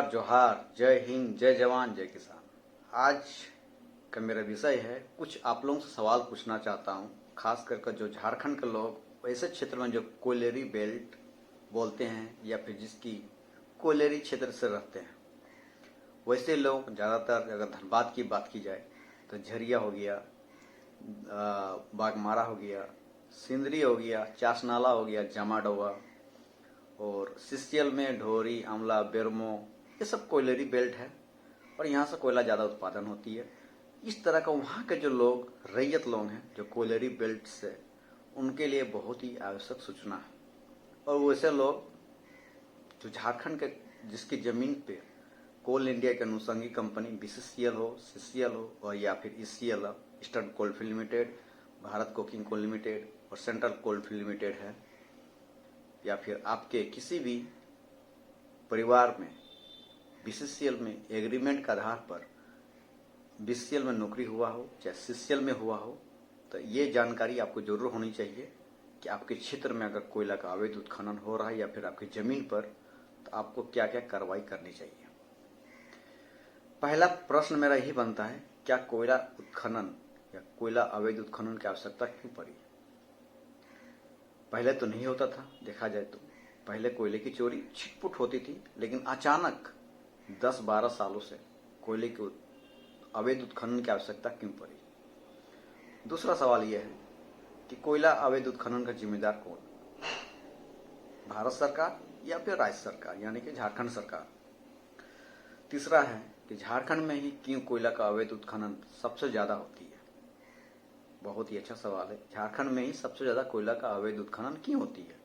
नमस्कार, जोहार, जय हिंद, जय जवान, जय किसान। आज का मेरा विषय है, कुछ आप लोगों से सवाल पूछना चाहता हूँ, खास करके जो झारखंड के लोग ऐसे क्षेत्र में जो कोयलेरी बेल्ट बोलते हैं या फिर जिसकी कोयलेरी क्षेत्र से रहते हैं, वैसे लोग ज़्यादातर अगर धनबाद की बात की जाए तो झरिया हो गया, बागमारा हो गया, सिंदरी हो गया, चासनाला हो गया, जमाडोवा और सीसीएल में ढोरी, आमला, बेरमो, ये सब कोयलेरी बेल्ट है और यहाँ से कोयला ज़्यादा उत्पादन होती है। इस तरह का वहाँ के जो लोग रैयत लोग हैं जो कोयलेरी बेल्ट से, उनके लिए बहुत ही आवश्यक सूचना है। और वैसे लोग जो झारखंड के जिसकी ज़मीन पे कोल इंडिया की अनुषंगी कंपनी बीसीसीएल हो, सीसीएल हो और या फिर ईसीएल हो, Eastern Coalfield Limited, Bharat coking coal limited और सेंट्रल कोलफील्ड लिमिटेड है, या फिर आपके किसी भी परिवार में बीसीसीएल में एग्रीमेंट के आधार पर बीसीसीएल में नौकरी हुआ हो चाहे सीसीएल में हुआ हो, तो ये जानकारी आपको जरूर होनी चाहिए कि आपके क्षेत्र में अगर कोयला का अवैध उत्खनन हो रहा है या फिर आपकी जमीन पर, तो आपको क्या क्या कार्रवाई करनी चाहिए। पहला प्रश्न मेरा यही बनता है, क्या कोयला उत्खनन या कोयला अवैध उत्खनन की आवश्यकता क्यों पड़ी। पहले तो नहीं होता था, देखा जाए तो पहले कोयले की चोरी छिटपुट होती थी, लेकिन अचानक 10-12 सालों से कोयले के अवैध उत्खनन की आवश्यकता क्यों पड़ी। दूसरा सवाल यह है कि कोयला अवैध उत्खनन का जिम्मेदार कौन, भारत सरकार या फिर राज्य सरकार यानी कि झारखंड सरकार। तीसरा है कि झारखंड में ही क्यों कोयला का अवैध उत्खनन सबसे ज्यादा होती है। बहुत ही अच्छा सवाल है, झारखंड में ही सबसे ज्यादा कोयला का अवैध उत्खनन क्यों होती है।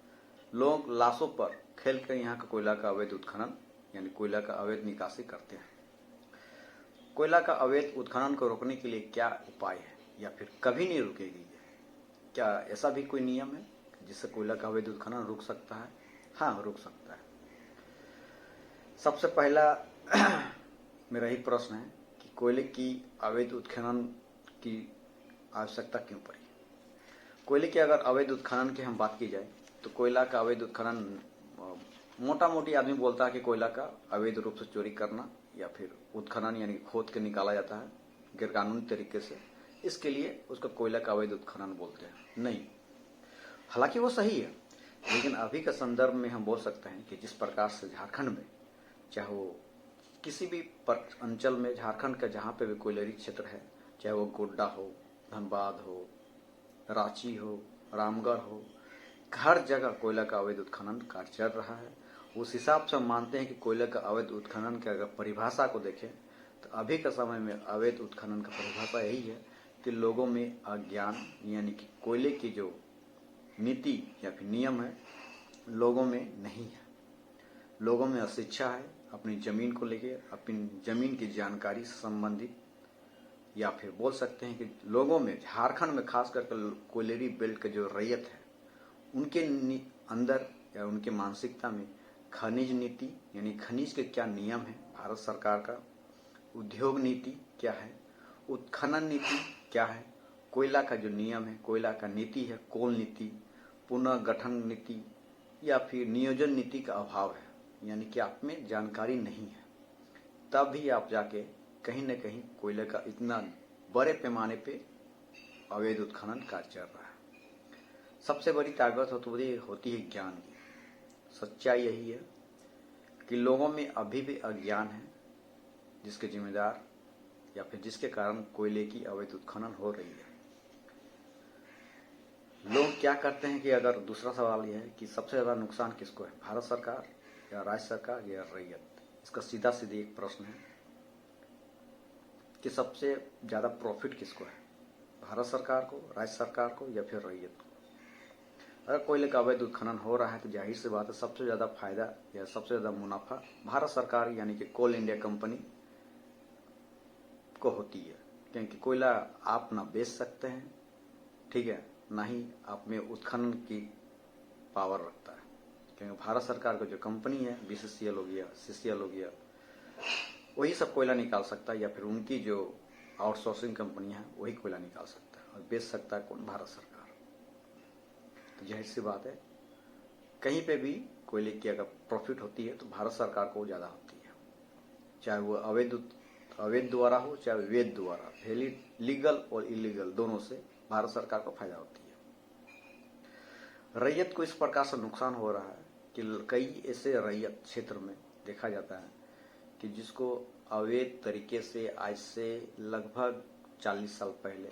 लोग लाशों पर खेल कर यहाँ का कोयला का अवैध उत्खनन यानी कोयला का अवैध निकासी करते हैं। कोयला का अवैध उत्खनन को रोकने के लिए क्या उपाय है या फिर कभी नहीं रुकेगी, क्या ऐसा भी कोई नियम है जिससे कोयला का अवैध उत्खनन रुक सकता है। हाँ, रुक सकता है। सबसे पहला मेरा ही प्रश्न है कि कोयले की अवैध उत्खनन की आवश्यकता क्यों पड़ी। कोयले के अगर अवैध उत्खनन की हम बात की जाए तो कोयला का अवैध उत्खनन मोटा मोटी आदमी बोलता है कि कोयला का अवैध रूप से चोरी करना या फिर उत्खनन यानी खोद के निकाला जाता है गैरकानूनी तरीके से, इसके लिए उसका कोयला का अवैध उत्खनन बोलते हैं। नहीं, हालांकि वो सही है, लेकिन अभी के संदर्भ में हम बोल सकते हैं कि जिस प्रकार से झारखंड में, चाहे वो किसी भी अंचल में झारखंड का जहाँ पे भी कोयलेरी क्षेत्र है, चाहे वो गोड्डा हो, धनबाद हो, रांची हो, रामगढ़ हो, हर जगह कोयला का अवैध उत्खनन कार्य चल रहा है। उस हिसाब से हम मानते हैं कि कोयला का अवैध उत्खनन की अगर परिभाषा को देखें तो अभी के समय में अवैध उत्खनन का परिभाषा यही है कि लोगों में अज्ञान यानी कि कोयले की जो नीति या फिर नियम है लोगों में नहीं है, लोगों में अशिक्षा है अपनी जमीन को लेके, अपनी जमीन की जानकारी से संबंधित, या फिर बोल सकते हैं कि लोगों में झारखंड में खास करके कोयलेरी बेल्ट के जो रैयत है उनके अंदर या उनके मानसिकता में खनिज नीति यानी खनिज के क्या नियम है भारत सरकार का, उद्योग नीति क्या है, उत्खनन नीति क्या है, कोयला का जो नियम है, कोयला का नीति है, कोल नीति, पुनर्गठन नीति या फिर नियोजन नीति का अभाव है, यानी कि आप में जानकारी नहीं है। तब भी आप जाके कहीं न कहीं कोयले का इतना बड़े पैमाने पे अवैध उत्खनन कार्य चल रहा है। सबसे बड़ी ताकत होती है ज्ञान की। सच्चाई यही है कि लोगों में अभी भी अज्ञान है, जिसके जिम्मेदार या फिर जिसके कारण कोयले की अवैध उत्खनन हो रही है। लोग क्या करते हैं कि अगर दूसरा सवाल यह है कि सबसे ज्यादा नुकसान किसको है, भारत सरकार या राज्य सरकार या रैयत। इसका सीधा सीधे एक प्रश्न है कि सबसे ज्यादा प्रॉफिट किसको है, भारत सरकार को, राज्य सरकार को या फिर रैयत को। अगर कोयले का अवैध उत्खनन हो रहा है तो जाहिर सी बात है सबसे ज्यादा फायदा या सबसे ज्यादा मुनाफा भारत सरकार यानी कि कोल इंडिया कंपनी को होती है, क्योंकि कोयला आप ना बेच सकते हैं, ठीक है, ना ही आप में उत्खनन की पावर रखता है, क्योंकि भारत सरकार का जो कंपनी है बीसीसीएल हो गया, सीसीएल हो गया, वही सब कोयला निकाल सकता है, या फिर उनकी जो आउटसोर्सिंग कंपनी है वही कोयला निकाल सकता है और बेच सकता है कौन, भारत सरकार। तो जाहिर सी बात है कहीं पे भी कोयले की अगर प्रॉफिट होती है तो भारत सरकार को ज्यादा होती है। चाहे वो अवैध द्वारा हो चाहे वैध द्वारा, लीगल और इलीगल दोनों से भारत सरकार को फायदा होती है। रैयत को इस प्रकार से नुकसान हो रहा है कि कई ऐसे रैयत क्षेत्र में देखा जाता है कि जिसको अवैध तरीके से आज से लगभग 40 साल पहले,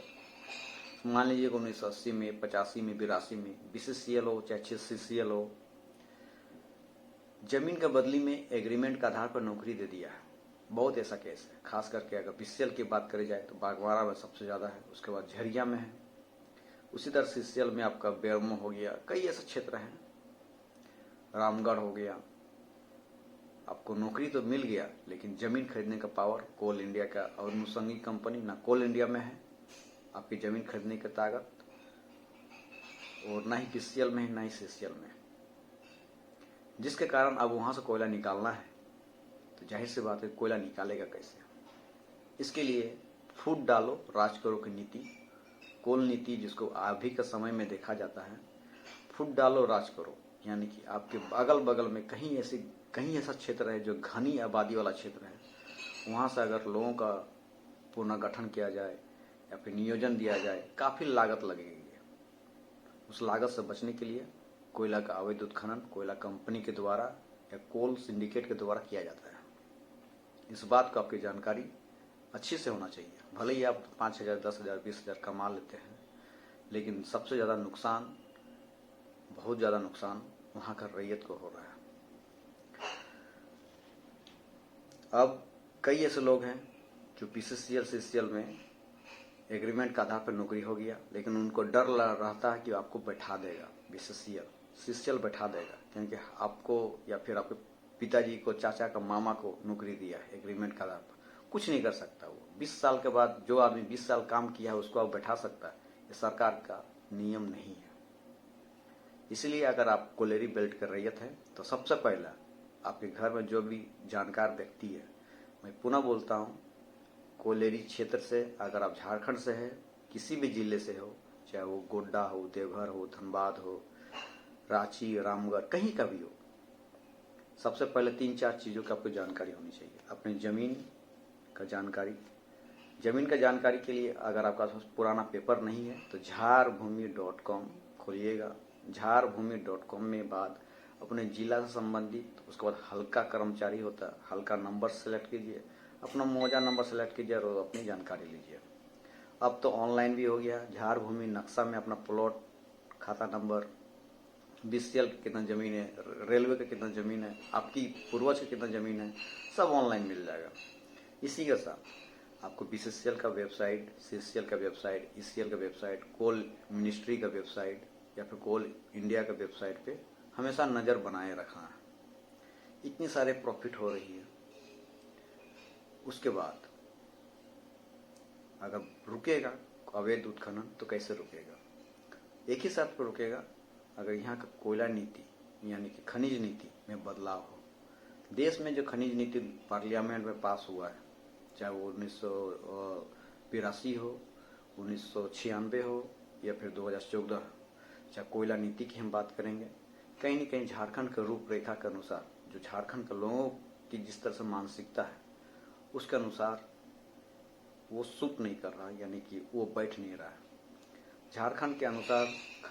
मान लीजिए 1980 में, 85 में, 82 में BCCL हो चाहे CCL हो, जमीन के बदली में एग्रीमेंट के आधार पर नौकरी दे दिया है। बहुत ऐसा केस है, खास करके अगर BCL की बात करी जाए तो बागवाड़ा में सबसे ज्यादा है, उसके बाद झरिया में है, उसी तरह CCL में आपका बेरमो हो गया, कई ऐसे क्षेत्र हैं, रामगढ़ हो गया। आपको नौकरी तो मिल गया लेकिन जमीन खरीदने का पावर कोल इंडिया का और अनुषंगिक कंपनी ना कोल इंडिया में है आपकी जमीन खरीदने की ताकत, और ना ही BCL में है ना ही CCL में, जिसके कारण अब वहां से कोयला निकालना है तो जाहिर सी बात है कोयला निकालेगा कैसे। इसके लिए फूट डालो राज करो की नीति, कोल नीति, जिसको अभी के समय में देखा जाता है, फूट डालो राज करो, यानी कि आपके अगल बगल में कहीं ऐसा क्षेत्र है जो घनी आबादी वाला क्षेत्र है, वहां से अगर लोगों का पुनर्गठन किया जाए या फिर नियोजन दिया जाए, काफी लागत लगेगी। उस लागत से बचने के लिए कोयला का अवैध उत्खनन कोयला कंपनी के द्वारा या कोल सिंडिकेट के द्वारा किया जाता है। इस बात को आपकी जानकारी अच्छी से होना चाहिए। भले ही आप 5,000, 10,000, 20,000 कमा लेते हैं, लेकिन सबसे ज्यादा नुकसान, बहुत ज्यादा नुकसान वहां का रैयत को हो रहा है। अब कई ऐसे लोग हैं जो BCCL CCL में एग्रीमेंट का आधार पर नौकरी हो गया, लेकिन उनको डर रहता है कि आपको बैठा देगा BCCL CCL बैठा देगा, क्योंकि आपको या फिर आपके पिताजी को, चाचा का, मामा को नौकरी दिया है एग्रीमेंट का आधार पर, कुछ नहीं कर सकता वो। 20 साल के बाद जो आदमी 20 साल काम किया है उसको आप बैठा सकता है, ये सरकार का नियम नहीं है। इसलिए अगर आप कोलेरी बेल्ट के रैयत है तो सबसे पहला आपके घर में जो भी जानकार व्यक्ति है, मैं पुनः बोलता हूं, कोलेरी क्षेत्र से, अगर आप झारखंड से है, किसी भी जिले से हो, चाहे वो गोड्डा हो, देवघर हो, धनबाद हो, रांची, रामगढ़, कहीं का भी हो, सबसे पहले 3-4 चीजों की आपको जानकारी होनी चाहिए। अपनी जमीन का जानकारी, जमीन का जानकारी के लिए अगर आपका पुराना पेपर नहीं है तो झारभूमि.com खोलिएगा। झारभूमि.com में बाद अपने जिला से संबंधित, उसके बाद हल्का कर्मचारी होता है, हल्का नंबर सेलेक्ट कीजिए, अपना मौजा नंबर सेलेक्ट कीजिए और अपनी जानकारी लीजिए। अब तो ऑनलाइन भी हो गया, झारभूमि नक्शा में अपना प्लॉट, खाता नंबर, BCL की कितना जमीन है, रेलवे का कितना जमीन है, आपकी पूर्वज की कितना जमीन है, सब ऑनलाइन मिल जाएगा। इसी के साथ आपको BCCL का वेबसाइट, CCL का वेबसाइट, ECL का वेबसाइट, कोल मिनिस्ट्री का वेबसाइट या फिर कोल इंडिया का वेबसाइट पे हमेशा नजर बनाए रखना है। इतनी सारे प्रॉफिट हो रही है। उसके बाद अगर रुकेगा अवैध उत्खनन तो कैसे रुकेगा? एक ही साथ पर रुकेगा अगर यहाँ का कोयला नीति यानी कि खनिज नीति में बदलाव हो। देश में जो खनिज नीति पार्लियामेंट में पास हुआ है, चाहे वो 1982 हो, 1996 हो या फिर 2014 हो, चाहे कोयला नीति की हम बात करेंगे, कहीं न कहीं झारखंड के रूपरेखा के अनुसार, जो झारखंड के लोगों की जिस तरह से मानसिकता है उसके अनुसार वो सूट नहीं कर रहा, यानी कि वो बैठ नहीं रहा है। झारखंड के अनुसार